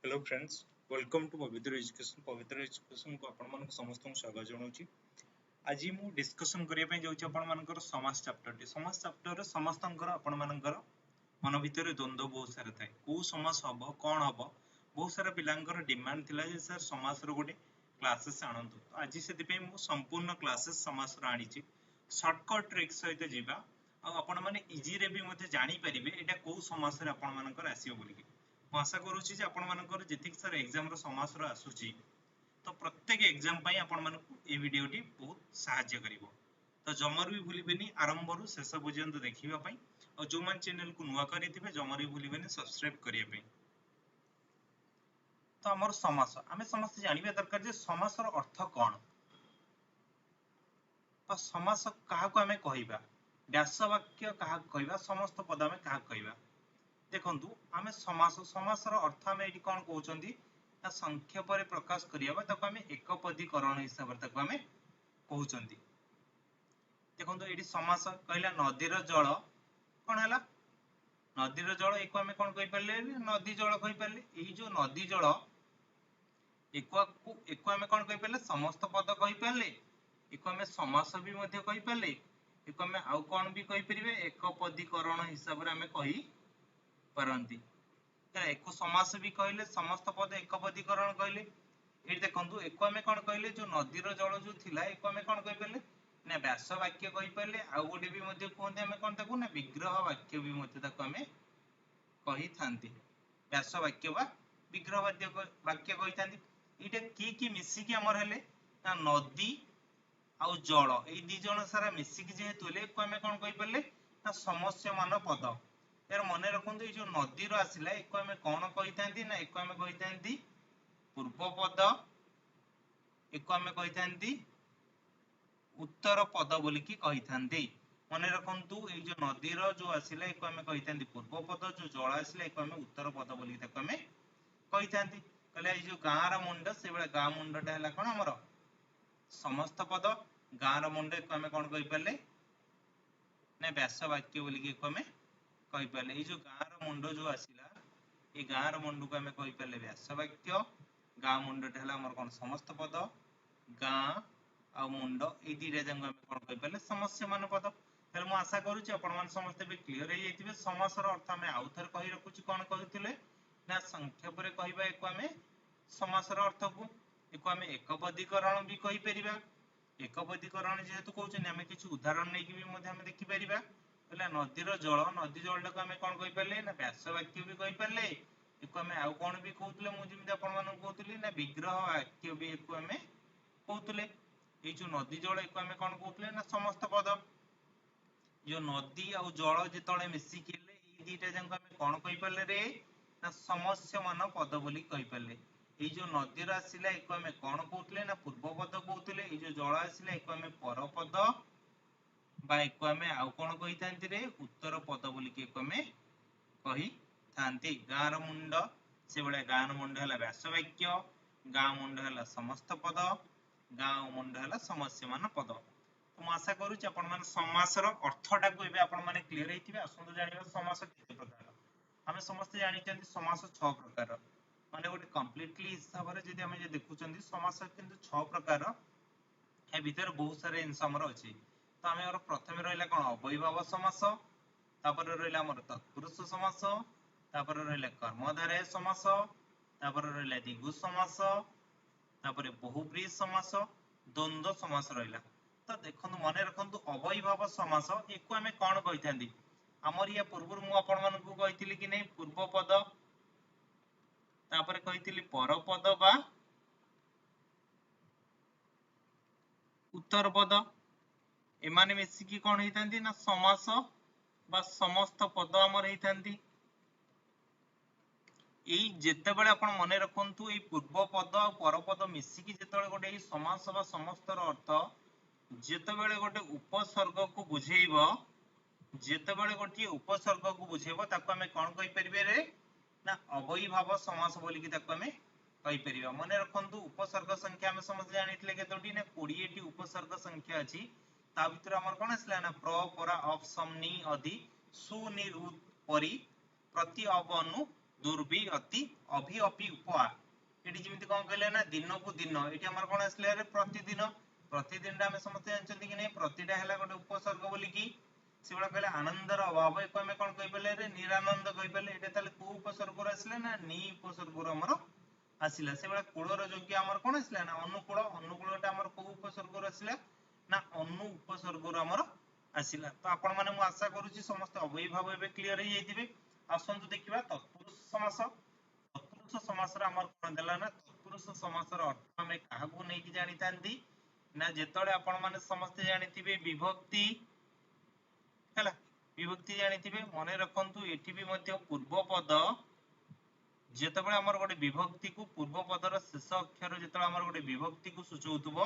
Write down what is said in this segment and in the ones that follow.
Hello friends, welcome to पवित्र education को आपण मानक समस्त स्वागत जनाऊँ। आज मु डिस्कशन करने जाऊँ आपण मानकर समाज चैप्टर समाज चैप्टर समस्तंकर आपण मानकर मन भितर द्वंद्व बहुत सारा थाए को समाज हम कौन हम बहुत सारा पिलांकर डिमांड थिला जे सर समाज रो गोटे क्लासेस आणंतु। आज से मु संपूर्ण क्लासेस समाज रो आनी शॉर्टकट ट्रिक सहित जीवा आपण माने इजी रे भी मते जानि परिबे एटा को समाज रे आपण मानकर आसीयो बोली। ମୁଁ ଆଶା କରୁଛି ଯେ ଆପଣମାନଙ୍କର ଯେତିକି ସାରା ଏକ୍ଜାମର ସମାସର ଆସୁଛି ତ ପ୍ରତ୍ୟେକ ଏକ୍ଜାମ ପାଇଁ ଆପଣମାନଙ୍କୁ এই ଭିଡିଓଟି ବହୁତ ସାହାଯ୍ୟ କରିବ। ତ ଜମାରୁ ବି ଭୁଲିବେନି ଆରମ୍ଭରୁ ଶେଷ ପର୍ଯ୍ୟନ୍ତ ଦେଖିବା ପାଇଁ ଆଉ ଯୋଉମାନେ ଚ୍ୟାନେଲକୁ ନୂଆ କରିଥିବେ ଜମାରୁ ବି ଭୁଲିବେନି ସବସ୍କ୍ରାଇବ କରିବା ପାଇଁ। ତ ଆମର ସମାସ ଆମେ ସମସ୍ତେ ଜାଣିବା ଦରକାର ଯେ ସମାସର ଅର୍ଥ କ'ଣ। ତ ସମାସ କାହାକୁ ଆମେ କହିବା, ବ୍ୟାସ ବାକ୍ୟ କାହାକୁ କହିବା, ସମସ୍ତ ପଦ ଆମେ କାହାକୁ କହିବା। देखंतु आमे समासर अर्थ आमे एठी कोन कहउचंदी ता संक्षेप रे प्रकाश करियाबा ताको आमे एकपदीकरण हिसाब रे ताको आमे कहउचंदी। देखंतु एठी समास कहला नदीर जल कोन हला नदीर जल एको आमे कोन कहि परले नदी जल कहि परले। एई जो नदी जल एको आमे कोन कहि परले समस्त पद कहि परले, एको आमे समास भी मध्य कहि परले, एको आमे आउ कोन भी कहि परिबे एकपदीकरण हिसाब रे आमे कहि परंती। एको समास भी कहले समस्त पद एकपदीकरण कहले। एठी देखंतु एको आमे कोन कहले जो नदीर जल जो थिला एको आमे कोन कहि परले ना व्यास वाक्य कहि परले। आ गोटे भी मध्ये कोनते आमे कोन ताकू ना विग्रह वाक्य भी मध्ये ताकू आमे कहि थांती। व्यास वाक्य बा विग्रह वाक्य कहि थांती। एटा की मिसी की हमर हेले ना नदी आ जल ए दी जण सारा मिसी की जे तुले एको आमे कोन कहि परले ना समस्यमान पद। यार मने रखंतु ए जो नदी रो आसिला एको आमे कोन कहि थांती ना एको आमे कहि थांती पूर्व पद, एको आमे कहि थांती उत्तर पद बोली की कहि थांती। मने रखंतु ए जो नदी रो जो आसिला एको आमे कहि थांती पूर्व पद, जो जल आसिला एको आमे उत्तर पद बोली ताको आमे कहि थांती। कहले ए जो गां रो मुंड से बेला गां मुंडटा हला कोन हमर समस्त पद, गां रो मुंड एको आमे कोन कहि परले ना व्यास वाक्य बोली की एको आमे कहि परले। ए जो गां रो मुंड जो आसिला ए गां रो मुंड को हमें कहि परले व्यास वाक्य। गां मुंडटा हला हमर कोन समस्त पद, गां आ मुंड ए दिरे जंग हमें कोन कहि परले समस्य मान पद। तले मु आशा करूची आपण मान समस्त बे क्लियर हे जैतिबे। समासर अर्थ हमें आउथर कहि रखुची कोन कहिथिले ना संक्षेप रे कहिबा एको हमें समासर अर्थ को एको हमें एकपदीकरण भी कहि परिबा। एकपदीकरण जेहेतु कहउछन हमें किछ उदाहरण नै कि भी मध्ये हमें देखि परिबा। कहला नदीर जल, नदी जलटा को हमें कोन कहि परले ना व्यास वाक्य भी कहि परले, एको हमें आउ कोन भी कहउतले मु जिमि आपण मानन कहउतली ना विग्रह वाक्य भी एको हमें कहउतले। ए जो नदी जल एको हमें कोन कहउतले ना समस्त पद। जो नदी आ जल जेतळे मिसी केले ए दीटा जंग हमें कोन कहि परले रे ना समस्य मान पद बोली कहि परले। ए जो नदीर आसिला एको हमें कोन कहउतले ना पूर्व पद कहउतले। ए जो जल आसिला एको हमें पर पद बा एको हमें आउ कोन कहि थांती रे उत्तर पद बोली की एको हमें कहि थांती। गां रो मुंड से बेले गां रो मुंड हला व्यास वाक्य, गां मुंड हला समस्त पद, गां मुंड हला समस्य मान पद। तो मु आशा करूची आपण माने समासर अर्थटा को एबे आपण माने क्लियर हेतिबे। आसंतु जानिबा समास केते प्रकार। हमें समस्त जानिचंती समास 6 प्रकार माने गोटे कंप्लीटली हिसाब रे जदी हमें जे देखुचंती समास किंतु 6 प्रकार ए भीतर बहुत सारे जिंस हमर अछि। तो हमें और प्रथम रहिला कोन अव्ययीभाव समास, तापर रहिला हमर तत्पुरुष समास, तापर रहिला कर्मधारय समास, तापर रहिला द्विगु समास, तापर बहुब्रीहि समास, द्वंद्व समास रहिला। तो देखंतु मने रखंतु अव्ययीभाव समास एको हमें कोन कहिथांती हमर या पूर्व मु आपण मानकु कहितली कि नै पूर्व पद, तापर कहितली पर पद बा उत्तर पद एमाने मिसी की कोन हेइथांती ना समास बा समस्त पद हमर हेइथांती। एई जेतेबेले आपण मने रखंतु एई पूर्व पद आ पर पद मिसी की जेतेबेले गोटे एई समास बा समस्तर अर्थ जेतेबेले गोटे उपसर्ग को बुझेइबो, जेतेबेले गोटे उपसर्ग को बुझेइबो ताको हमें कोन कहि परिबे रे ना अव्ययीभाव समास बोली की ताको हमें कहि परिबा। मने रखंतु उपसर्ग संख्या हम समझ जानिथिले केतोटी ना 20 टी उपसर्ग संख्या अछि। ता भितर हमर कोन आसला ना प्र, परा, अप, सम, नि, अधि, सु, नि, रु, परि, प्रति, अब, अनु, दुर्बी अति अभि अपि उपा एटी जेमिति कोन कहले ना दिन को दिन एटी हमर कोन आसले रे प्रतिदिन प्रतिदिन आमे समस्त जानचंती कि नै प्रतिटा हैला गोटे उपसर्ग बोली की सेबला कहले आनंदर अभाव एको आमे कोन कहि पले रे निरानंद कहि पले एटा ताले को उपसर्ग रे आसले ना नी उपसर्ग रे हमर आसिला सेबला कूलर योग्य हमर कोन आसला ना अनुकूल अनुकूलटा हमर को उपसर्ग रे आसिला ना अनु उपसर्ग रे हमर आसिला तो आपण माने मु आशा करूची समस्त अवयव भाव एबे क्लियर हे जाइतिबे आसंतु देखिबा तत्पुरुष समास तत्पुरुष समास रे हमर कोन देला ना तत्पुरुष समास रो अर्थ हमें काहाकू नै कि जानि तांती ना जेतळे आपण माने समस्त जानिथिबे विभक्ति हैला विभक्ति जानिथिबे मने रखंतु एठी भी मध्य पूर्व पद जेतबळे हमर गोटे विभक्ति को पूर्व पदर शेष अक्षर जेतबळे हमर गोटे विभक्ति को सूचौतबो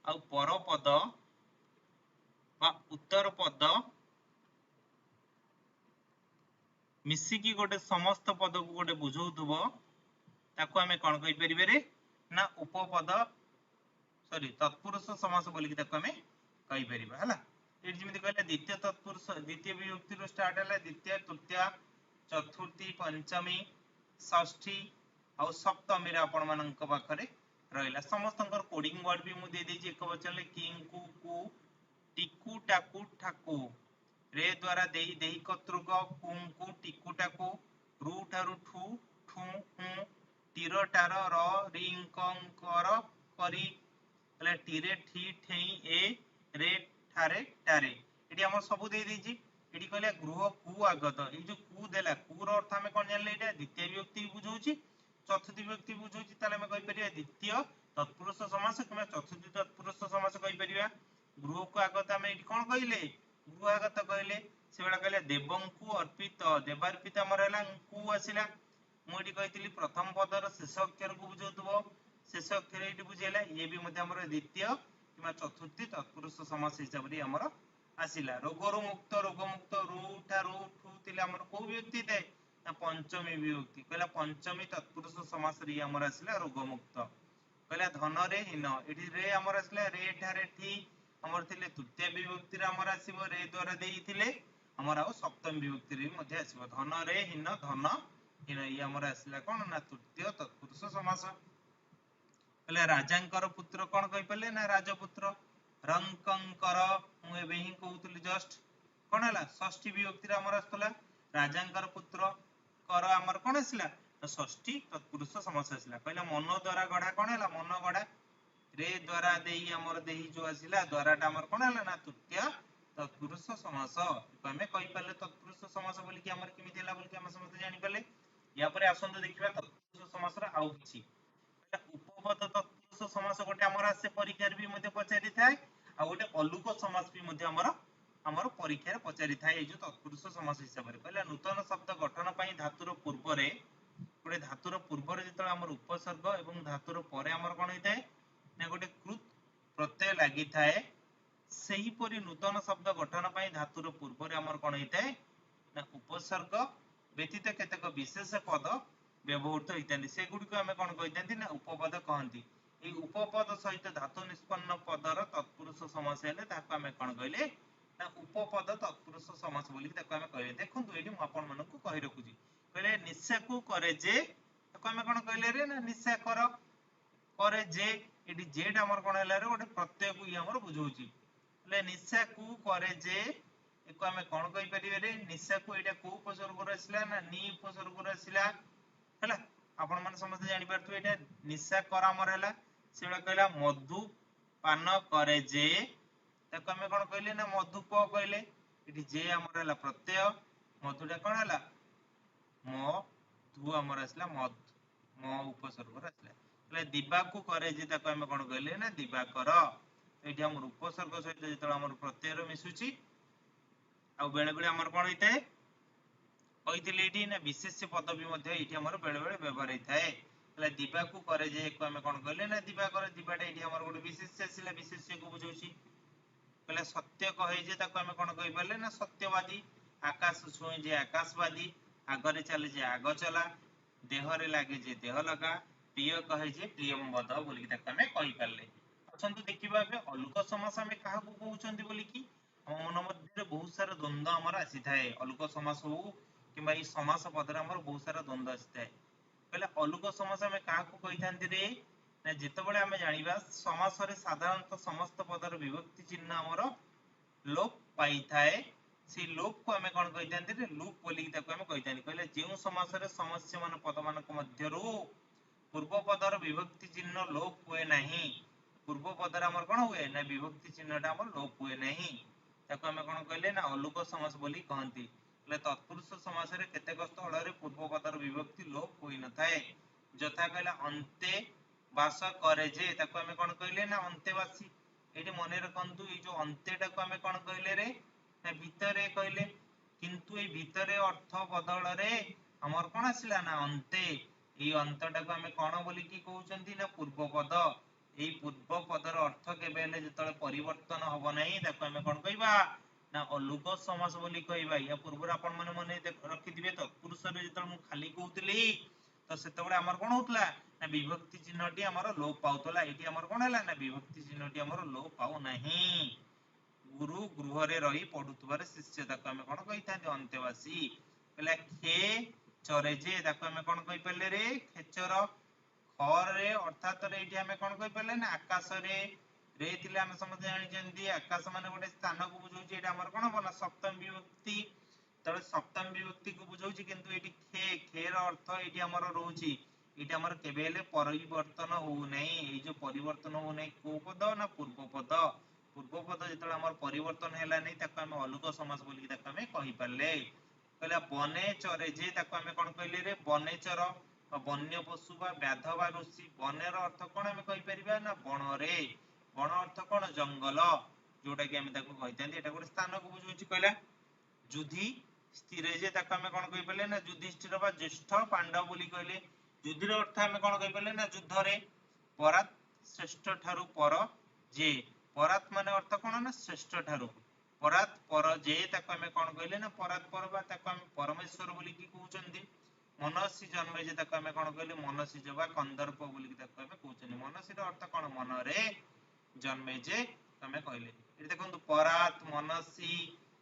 आ पर पद बा उत्तर पद मिसिकी गोटे समस्त पद को गोटे बुझौतबो ताको हमें कोन कहि परिबे रे ना उपपद सॉरी तत्पुरुष समास बोली कि ताको हमें कहि परिबा हला एट जेमिति कहले द्वितीय तत्पुरुष द्वितीय विभक्ति रो स्टार्ट हला द्वितीय तृतीय चतुर्थी पंचमी षष्ठी आ सप्तमी रे आपण मानक पाखरे रहला समस्तंकर कोडिंग वर्ड भी मु दे देजी एक वचन ले किंकु कु टिकु टाकु ठाकु रे द्वारा देई देई कतृक कुंकु टिकुटाकु रु ठारु ठु ठु हु टीर टार र रिंकंकर करी ले टीरे ठी ठेई ए रे ठारे टारे एटी हमर सब दे देजी एटी कहले गृह कु आगत ए जो कु देला कु रो अर्थ हमें कोन जानले एटा द्वितीय विभक्ति बुझौची चतुर्थी विभक्ति बुझौची ताले हमें कहि परिया द्वितीय तत्पुरुष समास किबा चतुर्थी तत्पुरुष समास कहि परिया गृह को आगत हमें एटी कोन कहिले गृह आगत कहले सेबेला कहले देवंकु अर्पित देवार्पित हमर हला कु आसिला मु एटी कहितली प्रथम पदर शेष अक्षर को बुझौतबो शेष अक्षर एटी बुझेला ये भी मध्य हमर द्वितीय किबा चतुर्थी तत्पुरुष समास हिसाब रे हमर आसिला रोगरो मुक्त रु ठारु ठु तिले हमर को विभक्ति दे ना पंचमी विभक्ति कहला पंचमी तत्पुरुष समास रे हमर आसिला रोग मुक्त कहला धन रे हीन एटी रे हमर आसिला रे ठारे ठी हमर थिले तृतीय विभक्ति रे हमर आसीबो रे द्वारा देइथिले हमर आ सप्तम विभक्ति रे मध्ये आसीबो धन रे हीन धन हीन ई हमर आसिला कोन ना तृतीय तत्पुरुष समास कहले राजांकर पुत्र कोन कहि पले ना राजपुत्र रंकंकर मु एबे ही कहउतली जस्ट कोन हला षष्ठी विभक्ति रे हमर आस्तला राजांकर पुत्र कर हमर कोन आसिला षष्ठी तत्पुरुष समास आसिला कहला मन द्वारा गढा कोन हला मन गढा रे द्वारा देई हमर देही जो आसिला द्वाराटा हमर कोन हला ना तृतीय तत्पुरुष समास तो हमें कहि पले तत्पुरुष समास बोली कि हमर किमिति हला बोली कि हम समझ जानि पले या परे आसंत देखिबा तत्पुरुष समास रा आउ किछि उपपद तत्पुरुष समास गोटे हमर आसे परीक्षा रे भी मध्ये पचारि थाए आ गोटे अलुक समास भी मध्ये हमर परीक्षा रे पचारि थाए ए जो तत्पुरुष समास हिसाब रे कहला नूतन शब्द गठन पई धातुर पूर्व रे गोटे धातुर पूर्व रे जेतला हमर उपसर्ग एवं धातुर परे हमर कोन होइताए ना गोटे कृत प्रत्यय लागि थाए सही परि नूतन शब्द गठन पई धातुर पूर्व रे हमर कोन होइताए ना उपसर्ग व्यतीत केतक विशेष पद व्यवहृत होइतांती से गुडी को हमें कोन कहितांती ना उपपद कहंती ए उपपद सहित धातु निष्पन्न पदर तत्पुरुष समास हेले ताको हमें कोन कहले ना उपपद तत्पुरुष समास बोली ताको हमें कहले देखंतु एठी म आपन मन को कहि रखुजी कहले निश्चय को करे जे ताको हमें कोन कहले रे ना निश्चय कर करे जे एठी जेड हमर कोन हैला रे गोटे प्रत्यय को इ हमर बुझौची ले निश्चय को करे जे एको हमें कोन कहि परिबे रे निश्चय को एटा को उपसर्ग रे आसिला ना नी उपसर्ग रे आसिला हैला आपण मन समझ जानि परथु एटा निश्चय कर हमर हैला सेबा कहला मधु पान करे जे ताको हमें कोन कहले ना मधु को कहले एठी जे हमर हैला प्रत्यय मधुटा कोन हैला म धु हमर आसिला मध म उपसर्ग रे आसिला ले दिबा को करे जे ताको हमें कोन कहले ना दिवाकर एठी हमर उपसर्ग सहित जेतला हमर प्रत्यय रे मिसुची आ बेले बेले हमर कोन होइताय कहितले एठी ना विशेष पद भी मध्ये एठी हमर बेले बेले व्यवहार होइताय ले दिबा को करे जे को हमें कोन कहले ना दिवाकर दिबाटा एठी हमर गोटे विशेष आसिला विशेष को बुझौची कहले सत्य कहे जे ताको हमें कोन कहि परले ना सत्यवादी आकाश छुए जे आकाशवादी आगरे चले जे आग चला देह रे लागे जे देह लगा प्रिय कहे जे प्रियमवद बोली ताको हमें कहि परले अछंतु देखिबा बे अलुक समास हमें काहा को कहउचंती बोली कि मन मध्ये बहुत सारा द्वंद्व हमर आसी थाए अलुक समास हो किंबा ई समास पदरे हमर बहुत सारा द्वंद्व आसिଥାଏ कहले अलुक समास हमें काहाकू कहिथांती रे ना जेतेबेले हमें जानिबा समास रे साधारणतः समस्त पदर विभक्ति चिन्ह हमर लोप पाई थाए से लोप को हमें कोन कहिथांती रे लूप बोली ताको हमें कहिथांती कहले जेउ समास रे समस्य मान पद मानक मध्यरु पूर्व पदर विभक्ति चिन्ह लोप हुए नहीं पूर्व पदर हमर कोन हुए ना विभक्ति चिन्हटा हमर लोप हुए नहीं ताको हमें कोन कहले ना अलुक समास बोली कहंती એટલે તત્પુરુષ સમાસରେ କେତେକ ସ୍ଥଳରେ ପୂର୍ବ ପଦର ବିଭକ୍ତି ଲୋପ ହୋଇ ନଥାଏ ଯଥା କହିଲା ଅନ୍ତେ ବାସ କରେ ଯେ ତାକୁ ଆମେ କଣ କହିଲେ ନା ଅନ୍ତେବାସୀ ଏଠି ମନେ ରଖନ୍ତୁ ଏଇ ଯୋଉ ଅନ୍ତେଟାକୁ ଆମେ କଣ କହିଲେ ରେ ନା ଭିତରେ କହିଲେ କିନ୍ତୁ ଏଇ ଭିତରେ ଅର୍ଥ ବଦଳରେ ଆମର କଣ ଆସିଲା ନା ଅନ୍ତେ ଏଇ ଅନ୍ତଟାକୁ ଆମେ କଣ ବୋଲି କି କହୁଛନ୍ତି ନା ପୂର୍ବ ପଦ ଏଇ ପୂର୍ବ ପଦର ଅର୍ଥ କେବେ ହେଲେ ଯେତେବେଳେ ପରିବର୍ତ୍ତନ ହବ ନାହିଁ ତାକୁ ଆମେ କଣ କହିବା ना अलुक समास बोली कहबा या पूर्व आपण माने मने रखिदिबे तो पुरुषरे जेतल मु खाली कहउतली तो सेतबडे हमर कोन होतला ना विभक्ति चिन्हटी हमर लोप पाउतला एटी हमर कोन हला ना विभक्ति चिन्हटी हमर लोप पाउ नाही गुरु गृह रे रही पढुतबारे शिष्य ताको हमें कोन कहितांती अंतेवासी कहला खे चरे जे ताको हमें कोन कहि परले रे खेचर खर रे अर्थात रे एटी हमें कोन कहि परले ना आकाश रे रे थिले हम समझ जानि जंदी आकाश माने गोटे स्थान को बुझौची एटा हमर कोन बना सप्तम विभक्ति तळे सप्तम विभक्ति को बुझौची किंतु एटी खे खेर अर्थ एटी हमर रहउची एटी हमर केबेले परिवर्तन हो नै ए जो परिवर्तन हो नै को पद ना पूर्व पद जेतळे हमर परिवर्तन हैला नै ताको हम अलुक समास बोली ताको हम कहि परले कहला बने चरे जे ताको हम कोन कहले रे बने चर वन्य पशु बा व्याध बा ऋषि बनेर अर्थ कोन हम कहि परिबा ना बण रे बण अर्थ कोन जंगल जोटा कि हम ताको कहितांती एटा गोटे स्थान को बुझौची कहला जुधि स्थिर जे ताको हम कोन कहि परले ना युधिष्ठिर बा ज्येष्ठ पांडव बोली कहले युधिर अर्थ हम कोन कहि परले ना युद्ध रे परात श्रेष्ठ ठारू पर जे परात माने अर्थ कोन ना श्रेष्ठ ठारू परात पर जे ताको हम कोन कहले ना परात पर बा ताको हम परमेश्वर बोली की कहउचंदी मनसी जन्मे जे ताको हम कोन कहले मनसी जबा कंदर्प बोली की ताको हम कहउचंदी मनसी रो अर्थ कोन मन रे जन्मे जे तमे कहले एठी देखंतु परात मनसी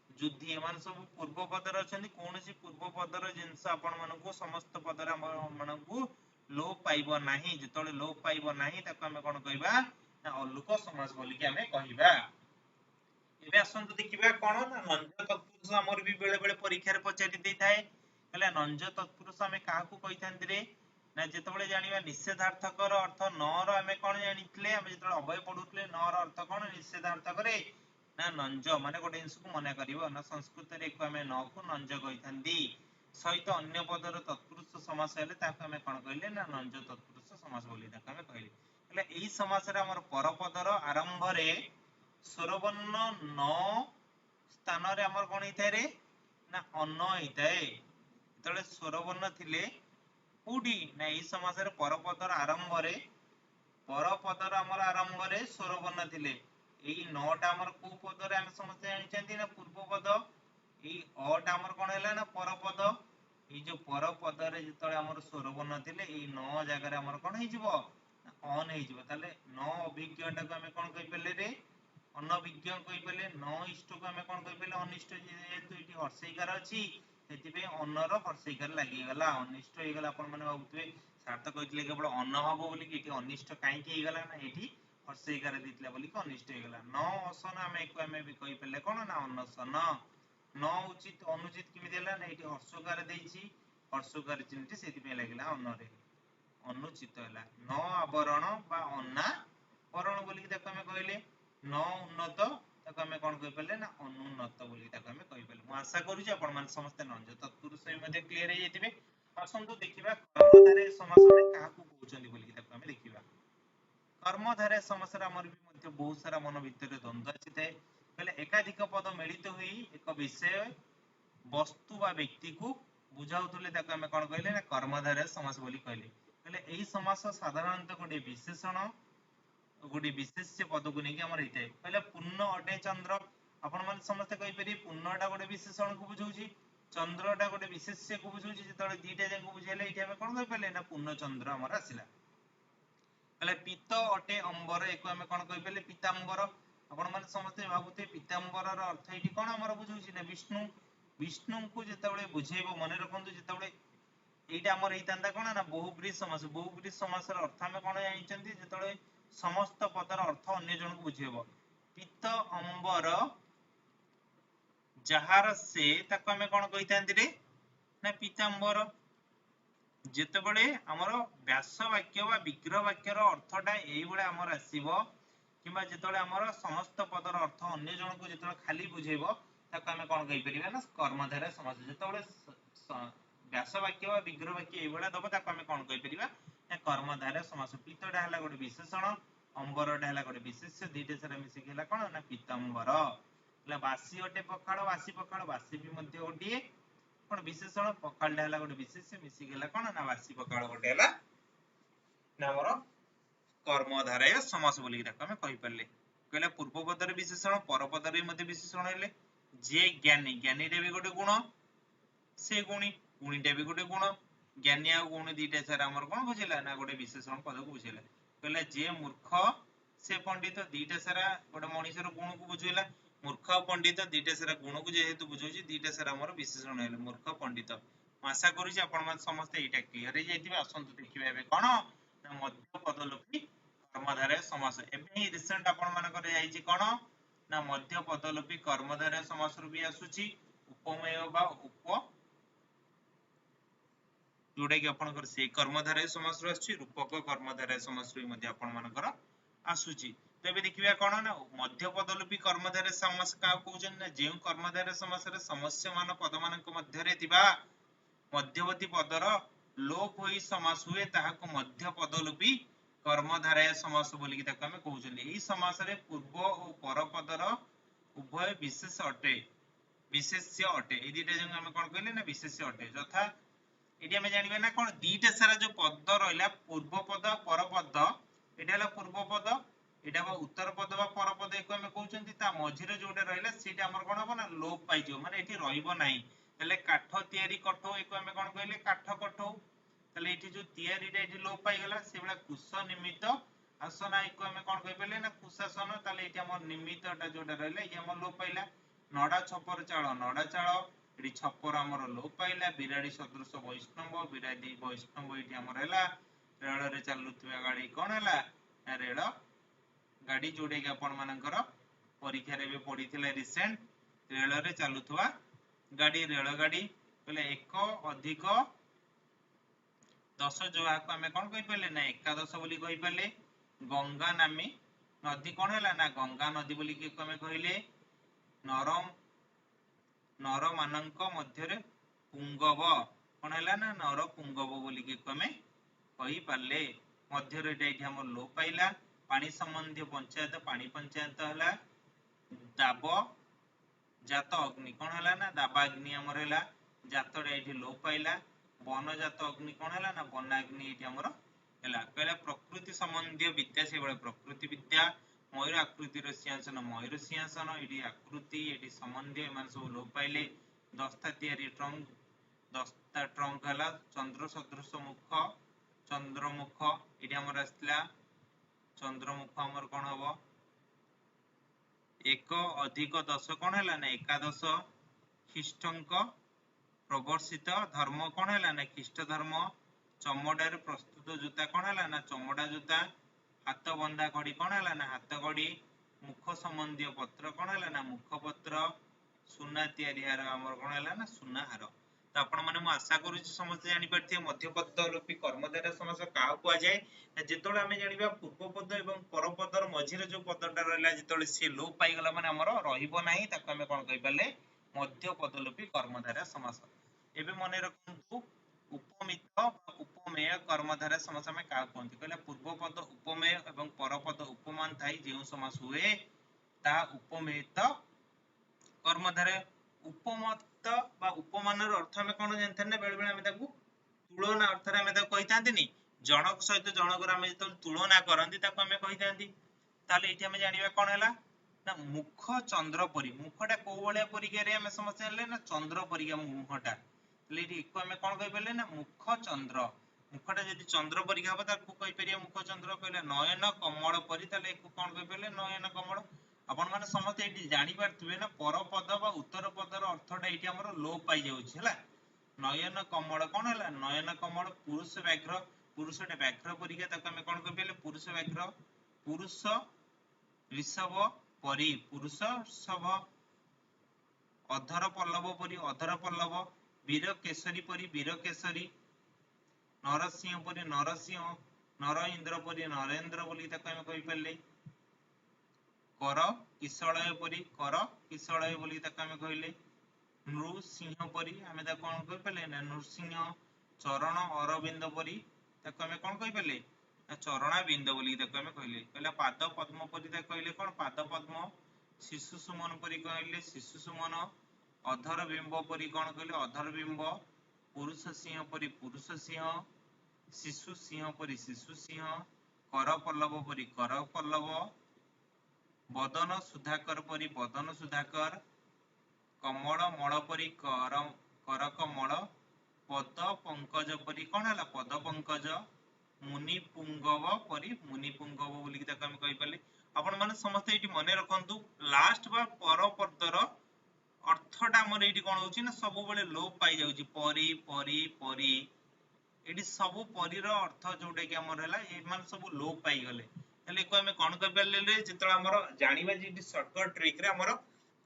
युद्धि एमान सब पूर्व पदर अछंदी कोनसी पूर्व पदर जिंस आपण मानकु समस्त पदर मानकु लोप पाइबो नाही जेतोले लोप पाइबो नाही ताको हम कोन कहबा ना अलुक समास बोली कि हमें कहबा एबे असंतु देखिबा कोन ना नंज तत्पुरुष हमर भी बेले बेले परीक्षा रे पचारि देई थाए कहले नंज तत्पुरुष हमें काहाकू कहिथांती रे ना जेतबेले जानिबा निषेधार्थकर अर्थ न रो हमें कोन जानितले हम जेतबेले अभय पढुतले न रो अर्थ कोन निषेधार्थक रे ना नंज माने गोटे इंसु को मने करिवो ना संस्कृत रे को हमें न को नंज कहिथांती सहित अन्य पदर तत्पुरुष समास हेले ताको हमें कोन कहले ना नंज तत्पुरुष समास बोली ताको हमें कहले कहले एही समास रे हमर परपदर आरंभ रे स्वरवर्ण न स्थान रे हमर कोन हिताय रे ना अन्न हिताय तळे स्वरवर्ण थिले कोडी ना एही समास रे परपदर आरंभ रे परपदर हमर आरंभ रे स्वरवर्ण थिले एही नटा हमर को पदरे हम समझते जानिचंती ना पूर्व पद एही अटा हमर कोन हैला ना परपद एही जो परपद रे जेतळे हमर स्वरवर्ण थिले एही न जागा रे हमर कोन हे जिवो अन हे जिवो ताले न अभिज्ञटा को हम कोन कहि पले रे अनभिज्ञ कहि पले न इष्ट को हम कोन कहि पले अनिष्ट जेतु एठी हर्षैकार अछि सेतिबे अनर हर्षैकार लागि गला अनिष्ट हे गला आपण माने भाबुतबे सार्थ कहितले केवल अन्न हबो बोली कि एठी अनिष्ट काहे कि हे गला ना एठी हर्षैकार दितला बोली कि अनिष्ट हे गला न असन हमें को हमें भी कहि पले कोन ना अनसन न उचित अनुचित किमि देला ना एठी हर्षकार देइछि हर्षकार चिन्हटी सेतिबे लागिला अनरे अनुचित हैला न आवरण बा अन्ना वरण बोली कि ताको हमें कहले न उन्नत ताको हमें कोन कहि पले ना अनुन्नत बोली ताको हमें कहि पले मु आशा करू जे आपण माने समस्त नंज तत्पुरुष मध्ये क्लियर हे जेतिबे आसंतु देखिबा कर्मधारय समास रे काहाकू कहउचंदी बोली कि ताको हमें देखिबा कर्मधारय समास रे हमर भी मध्ये बहुत सारा मन भितर द्वंद्व अछि थाए कहले एकाधिक पद मिलित होई एक विषय वस्तु बा व्यक्ति को बुझाउतले ताको हमें कोन कहले ना कर्मधारय समास बोली कहले कहले एही समास साधारणतः गोटे विशेषण गोटे विशेष्य पद को नेकी हमर हिते कहले पूर्ण अटे चंद्र आपण माने समस्त कहि परि पूर्णटा गोटे विशेषण को बुझौची चंद्रटा गोटे विशेष्य को बुझौची जेतळे दीटा जंग बुझेले एठी हम कोन कहि पले ना पूर्ण चंद्र हमर आसिला कहले पीत अटे अंबर एको हम कोन कहि पले पीतांबर आपण माने समस्त भाबुते पीतांबर रो अर्थ एठी कोन हमर बुझौची ना विष्णु विष्णु को जेतबळे बुझेबो मन रखंतु जेतबळे एटा हमर हेतांदा कोन ना बहुब्रीहि समास अर्थ हम कोन जानिचंती जेतबळे समस्त पदर अर्थ अन्य जन को बुझेबो पित्त अंबर जहार से ताको हम कोन कहितांती रे ना पीतांबर जेतबळे हमर व्यास वाक्य बा विग्रह वाक्यर अर्थटा एई बळे हमर आसीबो किबा जेतबळे हमर समस्त पदर अर्थ अन्य जन को जेतबळे खाली बुझेबो ताको हम कोन कहि परिबा ना कर्मधारय समास जेतबळे व्यास वाक्य बा विग्रह वाक्य एई बळे दबो ताको हम कोन कहि परिबा ना कर्मधारय समास पीतडा हला गोटे विशेषण अंबरडा हला गोटे विशेष्य दीटे सारा मिसी गेला कोन ना पीतांबर ला बासी अटे पखाळ बासी भी मध्ये ओडिए कोन विशेषण पखाळडा हला गोटे विशेष्य मिसी गेला कोन ना बासी पखाळ गोटे हला ना हमर कर्मधारय समास बोली ताको हम कहि परले कहला पूर्व पदर विशेषण पर पदर मध्ये विशेषण हेले जे ज्ञानी ज्ञानी रे भी गोटे गुण से गुणी गुणीटा भी गोटे गुण ज्ञानी आ गुण दीटा सारा हमर कोन बुझिला ना गोटे विशेषण पद को बुझिला कहला जे मूर्ख से पंडित दीटा सारा गोटे मनुष्यर गुण को बुझिला मूर्ख पंडित दीटा सारा गुण को जेहेतु बुझौछि दीटा सारा हमर विशेषण हेले मूर्ख पंडित आशा करू जे आपण मन समस्त एटा क्लियर हे जाइतिबे असंतु देखिबे एबे कोन ना मध्य पदलोपी कर्मधारय समास एबे रिसेंट आपण मन करे जाइछि कोन ना मध्य पदलोपी कर्मधारय समास रु भी आसुछि उपमेय बा उप जोडा कि आपण कर से कर्मधारय समास रु आसुछि रूपक कर्मधारय समास रु मध्ये आपण मन कर आसुछि तो एबे देखिबा कोन ना मध्य पदलोपी कर्मधारय समास का कहउछन ना जेउ कर्मधारय समास रे समस्य मान पद मानक मध्य रे तिबा मध्यवर्ती पदर लोप होई समास हुए ताहाको मध्य पदलोपी कर्मधारय समास बोली कि ताको हम कहउछन एही समास रे पूर्व और पर पदर उभय विशेष अटे विशेष्य अटे ए दिटा जंग हम कोन कहले ना विशेष्य अटे यथा एटी हम जानिबे ना कोन दीटा सारा जो पद रहला पूर्व पद पर पद एटा हला पूर्व पद एटा बा उत्तर पद बा पर पद एको हम कहउछन ता मझिरे जोटा रहला सेटा हमर कोन हो ना लोप पाइ जो माने एटी रहइबो नाही तले काठ तयारी कठो एको हम कोन कहले काठ कठो तले एटी जो तयारीटा एटी लोप पाइ गला सेबला कुश निमित्त आसन एको हम कोन कहि पले ना कुशासन तले एटी हमर निमित्तटा जोटा रहला ए हमर लोप पाइला नडा छपर चाळ एटी छपर हमर लोप पाइला बिराडी सदृश वैष्णव बिराडी वैष्णव एटी हमर हैला रेल रे चालुथुवा गाडी कोन हैला रेल गाडी जोडे के आपण मानकर परीक्षा रे भी पढिथिले रिसेंट रेल रे चालुथुवा गाडी रेल गाडी पले एक अधिक 10 जो आको हमें कोन कहि पले ना एकादश बोली कहि पले गंगा नामी नदी कोन हैला ना गंगा नदी बोली के हमें कहिले नर मानक मध्य रे पुंगव कोन हैला ना नर पुंगव बोली के हमें कहि पाले मध्य रे एठी हमर लोप पाइला पानी संबंधी पंचायत पानी पंचायत हला दाब जात अग्नि कोन हला ना दाबाग्नि हमर हला जातडा एठी लोप पाइला वन जात अग्नि कोन हला ना वनाग्नि एठी हमर हला कहला प्रकृति संबंधी विद्या से बळे प्रकृति विद्या मयूर आकृति रो सिंहासन मयूर सिंहासन एठी आकृति एठी संबंधी मान सब लोप पाइले दस्ता तयारी ट्रंक दस्ता ट्रंक हला चंद्र सदृश मुख चंद्रमुख एठी हमर आस्ला चंद्रमुख हमर कोन हबो एक अधिक 10 कोन हैला ना एकादश ख्रीष्टंक प्रवर्षित धर्म कोन हैला ना ख्रीष्ट धर्म चमड़ा रे प्रस्तुत जूता कोन हैला ना चमड़ा जूता हाथ बंधा घड़ी कोन हैला ना हाथ घड़ी मुख संबंधी पत्र कोन हैला ना मुख पत्र सुना तयारी हार हमर कोन हैला ना सुना हार तो आपण माने म आशा करू छी समस्त जानि परथि मध्य पद लोपी कर्मधारय समास का को जाय जेतोले हमें जानिबा पूर्व पद एवं पर पदर मझिरे जो पदटा रहला जेतोले से लोप पाइ गला माने हमर रहिबो नाही ताको हमें कोन कहि पाले मध्य पद लोपी कर्मधारय समास एबे मने रखंतु उपमित उपमेय कर्मधारय समास हमें का कोंती कहला पूर्व पद उपमेय एवं पर पद उपमान थाई जेउ समास हुए ता उपमेयत कर्मधारय उपमत बा उपमानर अर्थ हमें कोन जानथन ना बेले बेले हमें ताकू तुलना अर्थ रे हमें ताकू कहितांती जनक सहित जनक हमें जतो तुलना करंती ताकू हमें कहितांती ताले एठी हमें जानिबा कोन हैला ना मुख चंद्र परी मुखटा को बळे परिका रे हमें समझ ले ना चंद्र परिका मुखटा ले एठी एको हमें कोन कहि पले ना मुख चंद्र मुखटा यदि चंद्र परिका हबा ताकू कहि परिया मुख चंद्र कहले नयन कमल परी ताले एको कोन कहि पले नयन कमल आपण माने समस्त एठी जानि पारथुबे ना परपद बा उत्तर पदर अर्थटा एठी हमर लोप पाई जाउछि हला। नयन कमल कोन हला नयन कमल पुरुष व्याघ्र पुरुषटे व्याघ्र परिका ताको हमें कोन कहिबे पुरुष व्याघ्र पुरुष ऋषभ परी पुरुष ऋषभ अधर पल्लव परी अधर पल्लव वीर केसरी परी वीर केसरी नरसिंह परी नरसिंह नर इंद्र परी नरेंद्र बोली ताको हमें कहि परले कर किशलय परी कर किशलय बोली ताको हमें कहले नृसिंह परी हमें ताको कोन कहि परले ना नृसिंह चरण अरविंद परी ताको हमें कोन कहि परले ना चरणा बिंद बोली ताको हमें कहले कहला पाद पद्म परी ताको कहले कोन पाद पद्म शिशु सुमन परी कहले शिशु सुमन अधर बिंब परी कोन कहले अधर बिंब पुरुष सिंह परी पुरुष सिंह शिशु सिंह परी शिशु सिंह कर पल्लव परी कर पल्लव बदन सुधाकर परी बदन सुधाकर कमल मल परी कर कर कमल पद पंकज परी कोन हला पद पंकज मुनि पुंगव परी मुनि पुंगव बोली ताको हम कहि परले आपण माने समस्त एठी मने रखंतु लास्ट बा पर पदर अर्थटा हमर एठी कोन होची ना सब बेले लोप पाई जाउची परी परी परी एठी सब परीर अर्थ जोटा कि हमर हला ए मान सब लोप पाई गले तले को हमें कोन कहि परले जेतला हमर जानिबा जेठी शॉर्टकट ट्रिक रे हमर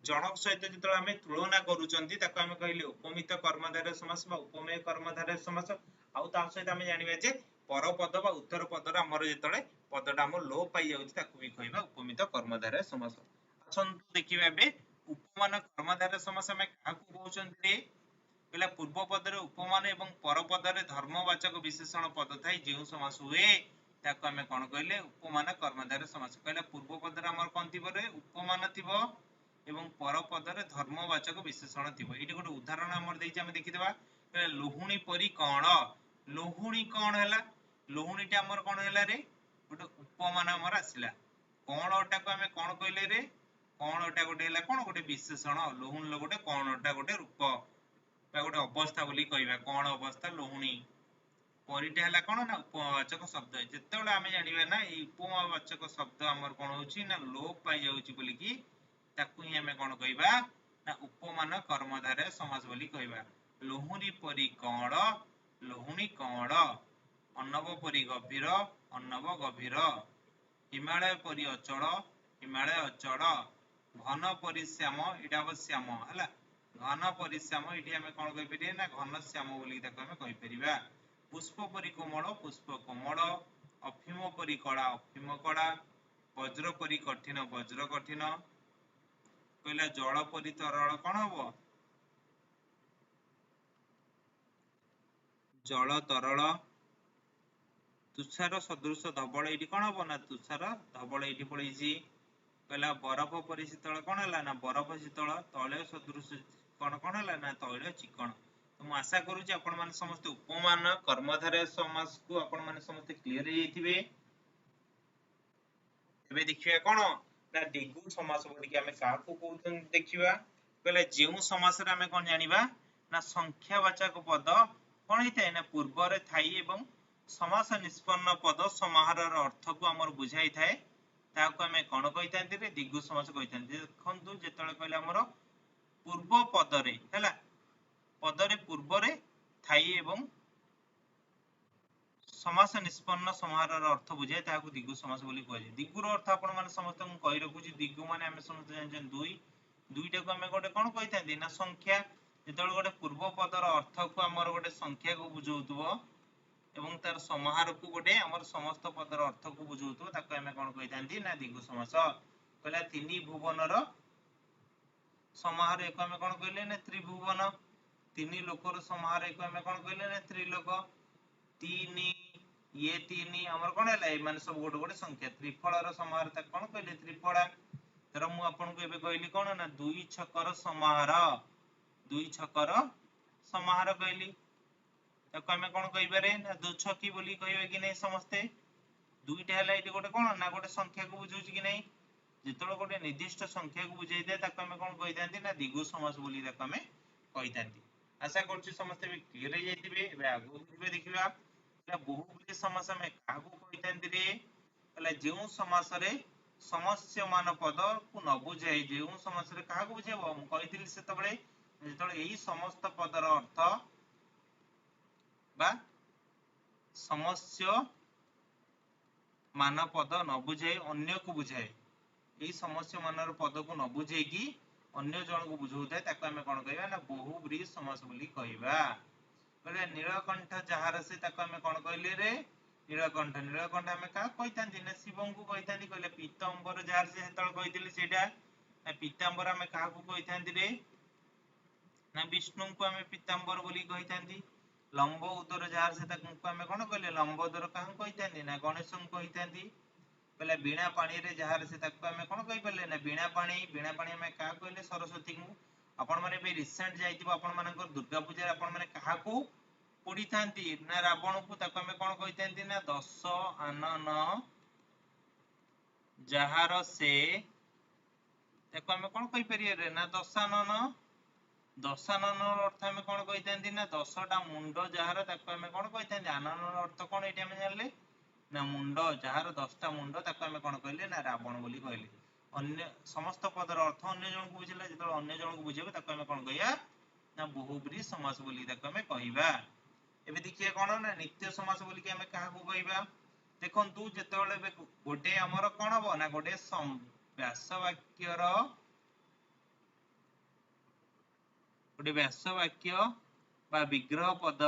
जनक सहित जेतला हमें तुलना करूचंती ताको हमें कहिले उपमित कर्मधारय समास बा उपमेय कर्मधारय समास आउ ता सहित हमें जानिबा जे परपद बा उत्तर पदर हमर जेतले पदटा हमर लोप पाई जाउची ताको भी कहबा उपमित कर्मधारय समास असंतु देखिबा बे उपमान कर्मधारय समास हमें काकू कहउचंती रे पहला पूर्व पदरे उपमान एवं पर पदरे धर्मवाचक विशेषण पद थाई जेउ समास हुए ताको हमें कोन कहले उपमान कर्मधारय समास कहला पूर्व पदरे हमर कोन थिबो रे उपमान थिबो एवं पर पदरे धर्मवाचक विशेषण थिबो एठी गोटे उदाहरण हमर देइछि हम देखिदेबा लोहुणी परी कोण लोहुणी कोन हला लोहुणीटा हमर कोन हला रे गोटे उपमान हमर आसिला कोणटा को हमें कोन कहले रे कोणटा गोटे हला कोन गोटे विशेषण लोहुण ल गोटे कोणटा गोटे रूप बा गोटे अवस्था बोली कहबा कोन अवस्था लोहुणी परिटा हला कोन ना उपवाचक शब्द जेतेबेले हमें जानिबा ना ए उपवाचक शब्द हमर कोन होची ना लोप पाई जाउची बोली कि ताकू ही हमें कोन कहबा ना उपमान कर्मधारय समास बोली कहबा लोहुणी परी कोण लोहुणी कोण अन्नव परी गभीर अन्नव गभीर हिमालय परी अचल हिमालय अचल घन परी श्याम एटा अब श्याम हला घन परी श्याम एठी हमें कोन कहि परिए ना घन श्याम बोली ताको हमें कहि परिबा पुष्प परी कोमल पुष्प कोमल अफिम परी कड़ा अफिम कड़ा वज्र परी कठिन वज्र कठिन कहला जल परी तरल कोन हबो जल तरल तुषार सदृश धवल एठी कोन हबो ना तुषार धवल एठी पळीची कहला बरफ परी शीतल कोन हला ना बरफ शीतल तैल सदृश कोन कोन हला ना तैल चिकन तो मैं आशा करूची आपण माने समस्त उपमान कर्मधारय समास को आपण माने समस्त क्लियर हे जैथिबे एबे देखिबा कोन ना दिगु समास बोली कि हमें काहा को कहउछन देखिबा कहले जेउ समास रे हमें कोन जानिबा ना संख्यावाचक पद कोन हिताय ना पूर्व रे थाई एवं समास निष्पन्न पद समाहारर अर्थ को हमर बुझाई थाए ताको हमें कोन कहितांती रे दिगु समास कहितांती देखंतु जेतले कहले हमर पूर्व पद रे हैला पदरे पूर्व रे थाई एवं समास निष्पन्न समाहारर अर्थ बुझाए ताको दिगु समास बोली कहै दिगुर अर्थ आपण माने समस्त को कहि रखुची दिगु माने हमें समस्त जानछन दुई दुईटा को हमें गोटे कोन कहितांती ना संख्या जेतले गोटे पूर्व पदर अर्थ को हमर गोटे संख्या को बुझौतबो एवं तार समाहार को गोटे हमर समस्त पदर अर्थ को बुझौतबो ताको हमें कोन कहितांती ना दिगु समास कहला तिनी भुवनर समाहार एको हमें कोन कहले ना त्रिभुवन तीनी लोकर समाहार एको हमें कोन कहले ना त्रिलोक तीनी ये तीनी हमर कोन हला ए माने सब गोटे गोटे संख्या त्रिफलर समाहार त कोन कहले त्रिफला तर मु आपन को एबे कहली कोन ना दुई छकर समाहार कहली ताको हमें कोन कहि बारे ना दो छकी बोली कहबे कि नै समस्ते दुईटा हला एटी गोटे कोन ना गोटे संख्या को बुझौची कि नै जेतलो गोटे निर्दिष्ट संख्या को बुझाई दे ताको हमें कोन कहितांती ना दिगु समास बोली ताको हमें कहितांती आशा करछु समस्त भी क्लियर हे जैतिबे एबे आगु दिबे देखिबा ना बहुब्रीहि समास में काहू कहितांती रे कहला जेउ समास रे समस्यमान पद को न बुझाई जो समस्या क्या बुझेब मुझे से यही समस्त पदर अर्थ बा समस्य मान पद न बुझाई अन्य को बुझाए यही समस्य मान पद को न बुझे कि अन्य जन को बुझाऊे आम कौन कह ना बहुब्रीहि समास बोली कहवा बोले नीलकंठ जार से आम कौन कहले रे नीलकंठ नीलकंठ आम क्या कही ना शिव को कही कहले पीतांबर जार से कही से पीतांबर आम क्या कही रे ना विष्णु को आम पीतांबर बोली कही लंब उदर जार से आम कौन कहले लंब उदर क्या कही ना गणेश को कही बोले बीणा पानी रे जार से आम कौन कही पारे ना बीणा पानी आम क्या कहले सरस्वती को आपण मैंने रिसेंट जाइए आपण मान दुर्गा पूजा आपण मैंने क्या पोड़ी था ना रावण को आम कौन कही ना दश आनन जार से आम कौन कहीपर ना दशानन अर्थ आम कौन कही ना 10टा मुंड जार आम कौन कही आनन अर्थ कौन ये जानले ना मुंड जार 10टा मुंड आम कौन कहले ना रावण बोली कहले अन्य समस्त पदर अर्थ अन्य जन को बुझेला जो अन्य जन को बुझेबे आम कौन कहिया ना बहुब्रीहि समास बोली आम कहवा एबे देखिए कौन ना नित्य समास बोली आम क्या कहवा देखंतु जेतेबेले गोटे हमर कौन हम ना गोटे व्यासवाक्यर गोटे व्यासवाक्य बा विग्रह पद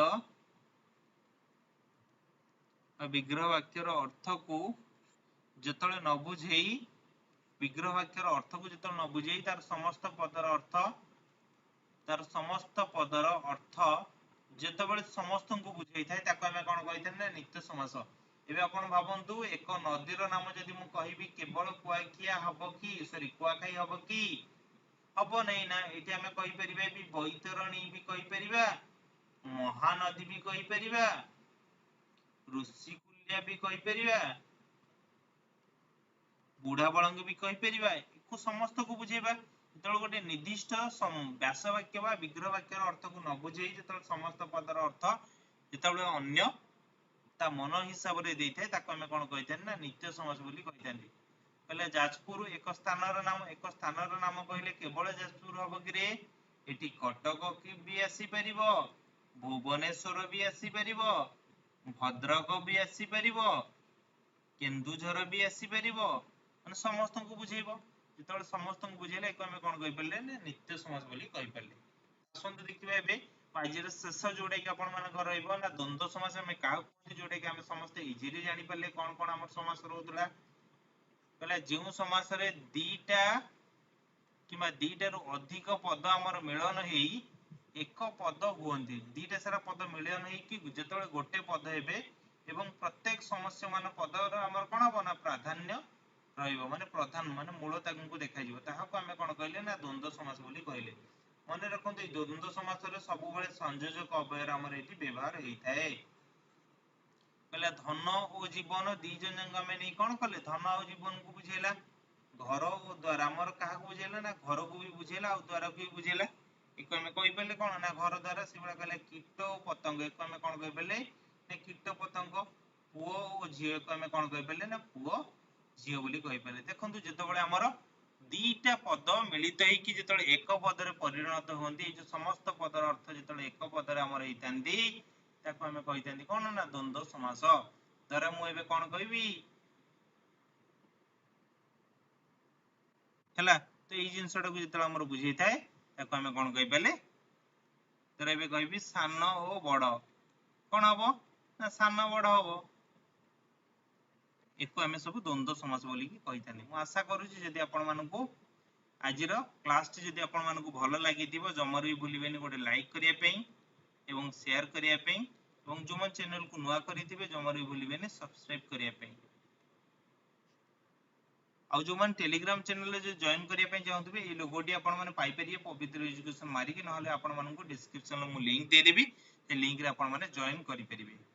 विग्रह वाक्यर अर्थ को जेतेबेले न बुझेई विग्रह वाक्यर अर्थ को जेतेबेले न बुझेई तार समस्त पदर अर्थ जेतेबेले समस्त को बुझेई थाए ताको आमे कोन कहिथां ना नित्य समास एबे आपण भाबंतु एक नदीर नाम जदि मु कहिबी केवल कुआखिया हबो कि सॉरी कुआखाई हबो कि हबो नै ना एटी आमे कहि परिबा भी बैतरणी भी कहि परिबा महानदी भी कहि परिबा ऋषिकुल्या भी कहि परिबा बुढ़ा बलंग भी कहि परिबा को समस्त को बुझेबा जेतल गोटे निर्दिष्ट व्यासवाक्य बा विग्रह वाक्यर अर्थ को न बुझेई जेतल समस्त पदर अर्थ जेतल अन्य ता मन हिसाब रे देइथाय ताको हम कोन कहिथान ना नित्य समास बोली कहिथांती कहले जाजपुर एक स्थानर नाम कहले केवल जाजपुर हबो कि रे एटी कटक की भी आसी परिबो भुवनेश्वर भी आसी परिबो भद्रक भी आसी परिबो केन्दुझर भी आसी परिबो माने समस्त को बुझेइबो जेतल समस्त को बुझेले एको हम कोन कहि परले ना नित्य समास बोली कहि परले आसंतु देखिबा एबे पाइजर शेष जोडे कि आपण मान घर रहइबो ना द्वंद्व समास हम काउ जोडे कि हम समस्त इजीली जानि परले कोन कोन हमर समास रहउतला कहले जेउ समास रे दीटा किमा दीटा रु अधिक पद हमर मिलन हेई एक पद हुअन्ति दीटा सारा पद मिलन हेई कि जेतबे गोटे पद हेबे एवं प्रत्येक समस्या मान पदर हमर कोन हबो ना प्राधान्य रहइबो माने प्रधान माने मूल ताकू देखा जिवो ताहाको हम कोन कहले ना द्वंद्व समास बोली कहले मने रखंतु ए द्वंद्व समास रे सब बेले संयोजक अव्यय हमर एठी व्यवहार हेई थाए कहले धन और जीवन दी जन हम नै कोन कहले धन और जीवन को बुझेला घर और द्वार हमर काहा को बुझेला ना घर को भी बुझेला और द्वार को भी बुझेला एको हम कहि पले कोन ना घर द्वार सिबळा कहले कीट और पतंग एको हम कोन कहि पले ना कीट पतंग पुओ और झियो को हम कोन कहि पले ना पुओ झियो बोली कहि पले देखंतु जेतबेले हमर दीटा पद मिलित है कि जेतबेले एक पद रे परिणत होंदी जो समस्त पदर अर्थ जेतबेले एक पद रे हमर हेइतांदी ताको हम कहितांदी कोन ना द्वंद्व समास धर मु एबे कोन कहबी हला तो एई जिंसटा को जेतबेले हमर बुझेइ थाए ताको हम कोन कहि पले धर एबे कहबी सान ओ बड़ कोन हबो ना सान बड़ हबो एको आमे सब द्वंद्व समास बोली कि कहितानी मु आशा करूची जदि आपण मानकू आजिर क्लास टी जदि आपण मानकू भलो लागिथिबो जमर भी भूलिबेनी गोटे लाइक करिया पई एवं शेयर करिया पई एवं जो मन चैनल को नुआ करिथिबे जमर भी भूलिबेनी सब्सक्राइब करिया पई आ जो मन टेलीग्राम चैनल रे जो जॉइन करिया पई चाहथबे ए लोगोटी आपण माने पाई परिए पवित्र एजुकेशन मारी कि नहले आपण मानकू डिस्क्रिप्शन रे मु लिंक दे देबी ए लिंक रे आपण माने जॉइन करि परिबे।